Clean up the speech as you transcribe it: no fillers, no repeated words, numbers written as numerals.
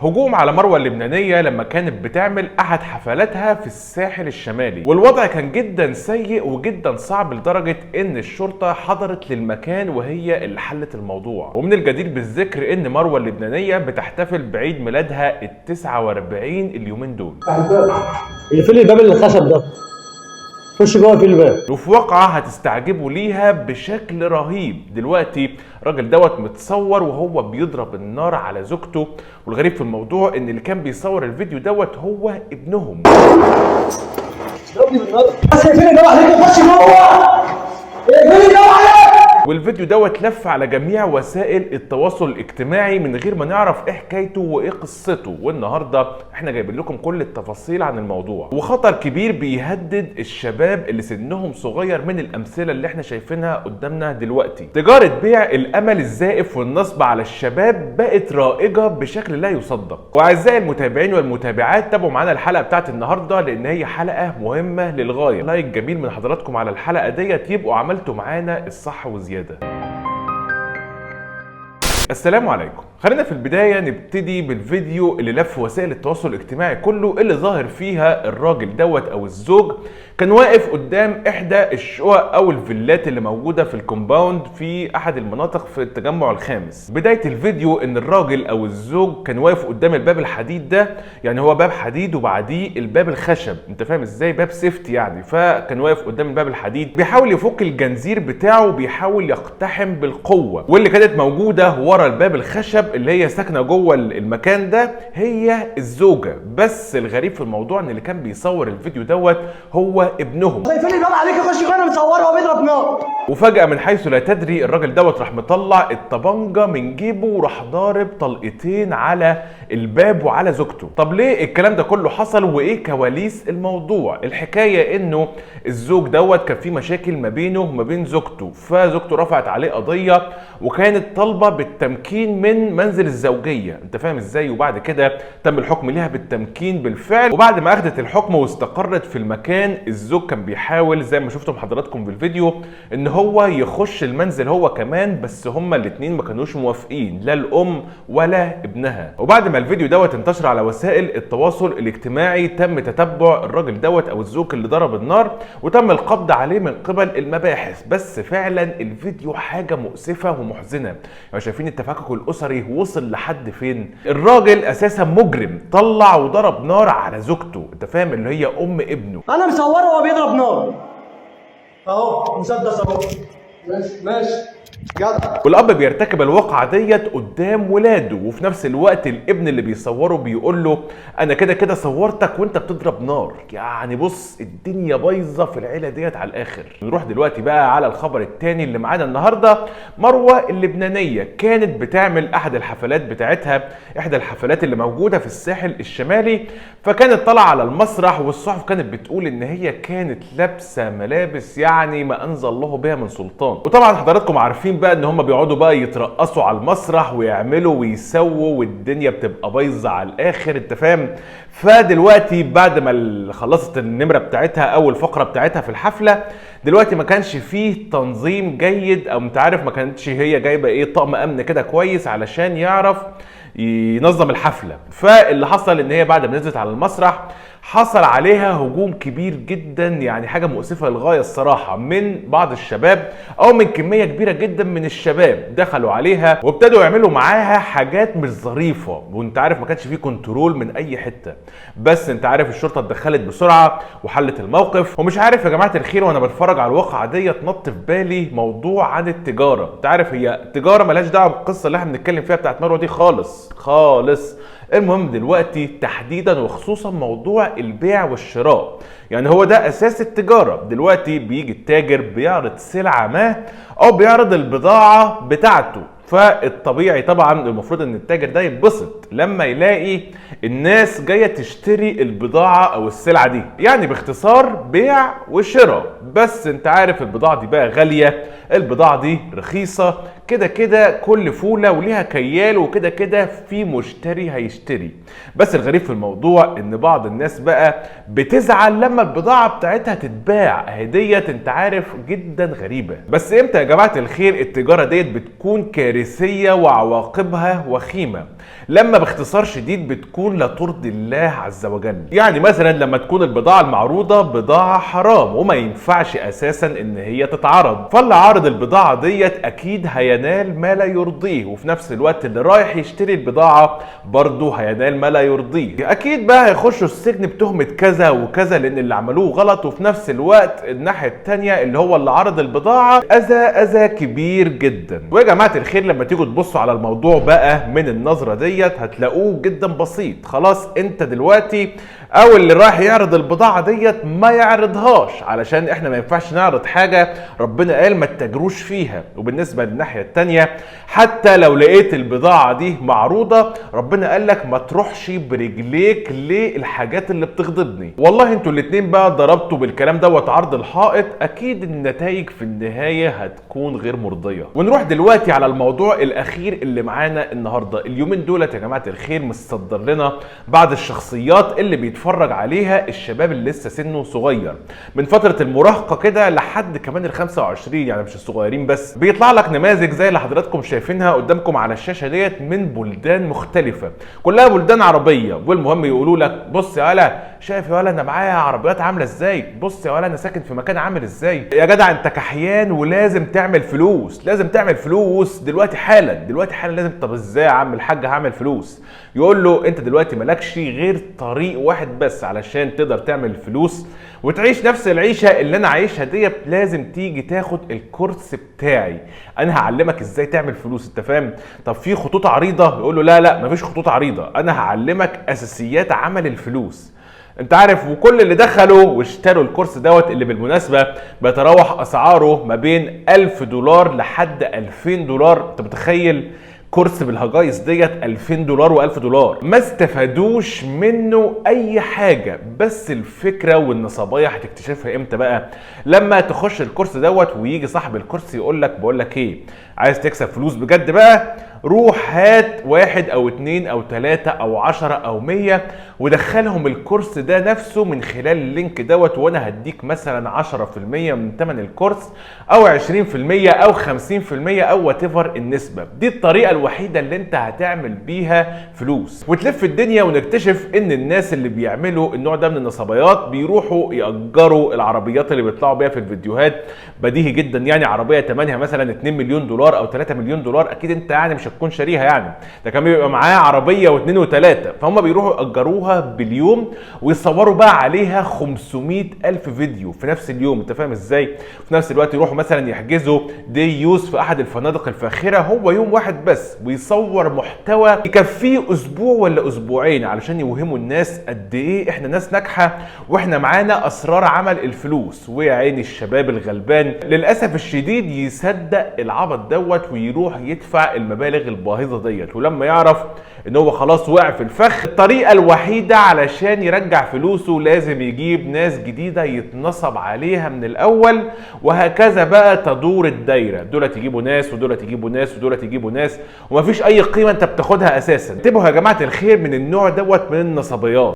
هجوم على مروة اللبنانية لما كانت بتعمل أحد حفلاتها في الساحل الشمالي، والوضع كان جدا سيء وجدا صعب لدرجة إن الشرطة حضرت للمكان وهي اللي حلت الموضوع. ومن الجدير بالذكر إن مروة اللبنانية بتحتفل بعيد ميلادها ال49 اليومين دول. اقفلي الباب اللي خشب ده، خش جوه في الباب. وفي واقعة هتستعجبوا ليها بشكل رهيب. دلوقتي الراجل دوت متصور وهو بيضرب النار على زوجته، والغريب في الموضوع ان اللي كان بيصور الفيديو دوت هو ابنهم. ضربني بالنار بس اقفلي الباب عليك، خش جوه اقفلي الباب عليك. والفيديو دوت لف على جميع وسائل التواصل الاجتماعي من غير ما نعرف ايه حكايته وايه قصته، والنهارده احنا جايبين لكم كل التفاصيل عن الموضوع. وخطر كبير بيهدد الشباب اللي سنهم صغير من الامثله اللي احنا شايفينها قدامنا دلوقتي. تجاره بيع الامل الزائف والنصب على الشباب بقت رائجه بشكل لا يصدق. واعزائي المتابعين والمتابعات، تابعوا معانا الحلقه بتاعت النهارده لان هي حلقه مهمه للغايه. لايك جميل من حضراتكم على الحلقه ديت يبقوا عملتوا معانا الصح وزياده. السلام عليكم. خلينا في البداية نبتدي بالفيديو اللي لف وسائل التواصل الاجتماعي كله، اللي ظاهر فيها الراجل دوت او الزوج كان واقف قدام احدى الشقق او الفيلات اللي موجودة في الكومباوند في احد المناطق في التجمع الخامس. بداية الفيديو ان الراجل او الزوج كان واقف قدام الباب الحديد ده، يعني هو باب حديد وبعديه الباب الخشب، انت فاهم ازاي؟ باب سيفتي يعني. فكان واقف قدام الباب الحديد بيحاول يفك الجنزير بتاعه وبيحاول يقتحم بالقوة، واللي كانت موجودة ورا الباب الخشب اللي هي ساكنه جوه المكان ده هي الزوجه. بس الغريب في الموضوع ان اللي كان بيصور الفيديو دوت هو ابنهم. اقفلي الباب عليك، خش جوه، انا مصوره وهو بيضرب نار. وفجاه من حيث لا تدري الراجل دوت راح مطلع الطبنجه من جيبه وراح ضارب طلقتين على الباب وعلى زوجته. طب ليه الكلام ده كله حصل وايه كواليس الموضوع؟ الحكايه انه الزوج دوت كان في مشاكل ما بينه وما بين زوجته، فزوجته رفعت عليه قضيه وكانت طالبه بالتمكين من منزل الزوجيه، انت فاهم ازاي؟ وبعد كده تم الحكم ليها بالتمكين بالفعل. وبعد ما اخذت الحكم واستقرت في المكان، الزوج كان بيحاول زي ما شفتم حضراتكم في الفيديو ان هو يخش المنزل هو كمان، بس هما الاثنين ما كانوش موافقين، لا الام ولا ابنها. وبعد ما الفيديو دوت انتشر على وسائل التواصل الاجتماعي تم تتبع الراجل دوت او الزوج اللي ضرب النار وتم القبض عليه من قبل المباحث. بس فعلا الفيديو حاجه مؤسفه ومحزنه. يعني شايفين التفكك الاسري وصل لحد فين؟ الراجل اساسا مجرم، طلع وضرب نار على زوجته، انت فاهم؟ اللي هي ام ابنه. انا مصوره وهو بيضرب نار اهو، مسدس اهو. ماشي جدع. والاب بيرتكب الواقعه ديت قدام ولاده، وفي نفس الوقت الابن اللي بيصوره بيقول له انا كده كده صورتك وانت بتضرب نار. يعني بص الدنيا بايظه في العيله ديت على الاخر. نروح دلوقتي بقى على الخبر الثاني اللي معانا النهارده. مروه اللبنانيه كانت بتعمل احد الحفلات بتاعتها، احدى الحفلات اللي موجوده في الساحل الشمالي، فكانت طالعه على المسرح والصحف كانت بتقول ان هي كانت لابسه ملابس يعني ما انزل الله بها من سلطان. وطبعا حضراتكم عارفين بقى ان هم بيقعدوا بقى يترقصوا على المسرح ويعملوا ويسووا والدنيا بتبقى بايظه على الاخر، انت فاهم؟ فدلوقتي بعد ما خلصت النمره بتاعتها او الفقره بتاعتها في الحفله، دلوقتي ما كانش فيه تنظيم جيد، او انت عارف ما كانتش هي جايبه ايه طقم امن كده كويس علشان يعرف ينظم الحفله. فاللي حصل ان هي بعد ما نزلت على المسرح حصل عليها هجوم كبير جدا، يعني حاجه مؤسفه للغايه الصراحه، من بعض الشباب او من كميه كبيره جدا من الشباب دخلوا عليها وابتدوا يعملوا معاها حاجات مش ظريفه. وانت عارف ما كانش فيه كنترول من اي حته، بس انت عارف الشرطه اتدخلت بسرعه وحلت الموقف. ومش عارف يا جماعه الخير، وانا بتفرج على الواقعه ديت نط في بالي موضوع عن التجاره. انت عارف هي تجاره ملهاش دعوه بالقصه اللي احنا بنتكلم فيها بتاعت مروه دي خالص خالص. المهم دلوقتي تحديدا وخصوصا موضوع البيع والشراء، يعني هو ده اساس التجاره. دلوقتي بيجي التاجر بيعرض سلعه ما او بيعرض البضاعه بتاعته، فالطبيعي طبعا المفروض ان التاجر ده يتبسط لما يلاقي الناس جايه تشتري البضاعه او السلعه دي، يعني باختصار بيع وشراء. بس انت عارف البضاعه دي بقى غاليه، البضاعه دي رخيصه، كده كده كل فولة وليها كيال، وكده كده في مشتري هيشتري. بس الغريب في الموضوع ان بعض الناس بقى بتزعل لما البضاعة بتاعتها تتباع. هديت انت عارف جدا غريبة. بس امتى يا جماعة الخير التجارة ديت بتكون كارثية وعواقبها وخيمة؟ لما باختصار شديد بتكون لا ترضي الله عز وجل. يعني مثلا لما تكون البضاعة المعروضة بضاعة حرام وما ينفعش اساسا ان هي تتعرض، فاللي عارض البضاعة ديت اكيد هينال ما لا يرضيه، وفي نفس الوقت اللي رايح يشتري البضاعة برضه هينال ما لا يرضيه. اكيد بقى هيخشوا السجن بتهمة كذا وكذا لان اللي عملوه غلط، وفي نفس الوقت الناحية التانية اللي هو اللي عرض البضاعة اذى كبير جدا. ويا جماعة الخير لما تيجوا تبصوا على الموضوع بقى من النظرة ديت هتلاقوه جدا بسيط. خلاص انت دلوقتي او اللي رايح يعرض البضاعة ديت ما يعرضهاش، علشان احنا ما ينفعش نعرض حاجة ربنا قال ما تتاجروش فيها. وبالنسبة للناحية التانية حتى لو لقيت البضاعة دي معروضة ربنا قال لك ما تروحش برجليك للحاجات اللي بتغضبني. والله انتوا الاتنين بقى ضربتوا بالكلام دوت عرض الحائط، اكيد النتائج في النهاية هتكون غير مرضية. ونروح دلوقتي على الموضوع الاخير اللي معانا النهاردة. اليومين دولت يا جماعة الخير مصدر لنا بعض الشخصيات اللي بيتفرج عليها الشباب اللي لسه سنه صغير من فترة المراهقة كده لحد كمان ال25، يعني مش الصغيرين بس. بيطلع لك نماذج زي اللي حضراتكم شايفينها قدامكم على الشاشة ديت من بلدان مختلفة، كلها بلدان عربية. والمهم يقولوا لك بص يا ولا، شايف يا ولا انا معايا عربيات عاملة ازاي، بص يا ولا انا ساكن في مكان عامل ازاي. يا جدع انت كحيان ولازم تعمل فلوس، لازم تعمل فلوس دلوقتي حالا، دلوقتي حالا لازم. طب ازاي يا عم الحاج هعمل فلوس؟ يقول له انت دلوقتي مالكش غير طريق واحد بس علشان تقدر تعمل فلوس وتعيش نفس العيشة اللي انا عايشها ديت، لازم تيجي تاخد الكورس بتاعي، انا هعلمك ازاي تعمل فلوس. انت فاهم؟ طب في خطوط عريضة؟ يقول له لا مفيش خطوط عريضة، انا هعلمك اساسيات عمل الفلوس. انت عارف، وكل اللي دخلوا واشتروا الكورس دوت اللي بالمناسبة بيتراوح اسعاره ما بين $1000 لحد $2000. انت متخيل كورس بالهجايس ديت $2000 و1000؟ ما استفادوش منه اي حاجة. بس الفكرة والنصبايا هتكتشفها امتى بقى؟ لما تخش الكورس دوت ويجي صاحب الكورس يقول لك بقول لك ايه، عايز تكسب فلوس بجد بقى؟ روح هات 1 أو 2 أو 3 أو 10 أو 100 ودخلهم الكورس ده نفسه من خلال اللينك دوت، وانا هديك مثلا 10% من ثمن الكورس او 20% او 50% او whatever النسبة. دي الطريقة الوحيدة اللي انت هتعمل بيها فلوس وتلف الدنيا. ونكتشف ان الناس اللي بيعملوا النوع ده من النصبيات بيروحوا يأجروا العربيات اللي بيطلعوا بيها في الفيديوهات. بديهي جدا يعني عربية ثمنها مثلا $2 مليون او $3 مليون، اكيد انت يعني مش هتكون شاريها، يعني ده كان بيبقى معاه عربية واثنين وثلاثة. فهم بيروحوا يأجروها باليوم ويصوروا بقى عليها 500,000 فيديو في نفس اليوم. انت فاهم ازاي؟ في نفس الوقت يروحوا مثلا يحجزوا دي يوز في احد الفنادق الفاخرة، هو يوم واحد بس ويصور محتوى يكفيه اسبوع ولا اسبوعين علشان يوهموا الناس قد ايه احنا ناس ناجحة واحنا معانا اسرار عمل الفلوس. ويا عيني الشباب الغلبان للاسف الشديد يصدق العبط دوت ويروح يدفع المبالغ الباهظة ديت، ولما يعرف ان هو خلاص وقع في الفخ، الطريقة الوحيدة علشان يرجع فلوسه لازم يجيب ناس جديدة يتنصب عليها من الاول، وهكذا بقى تدور الدايرة. دولت يجيبوا ناس ودولت يجيبوا ناس ودولت يجيبوا ناس، ومفيش اي قيمة انت بتاخدها اساسا. انتبهوا يا جماعة الخير من النوع دوت من النصبيات.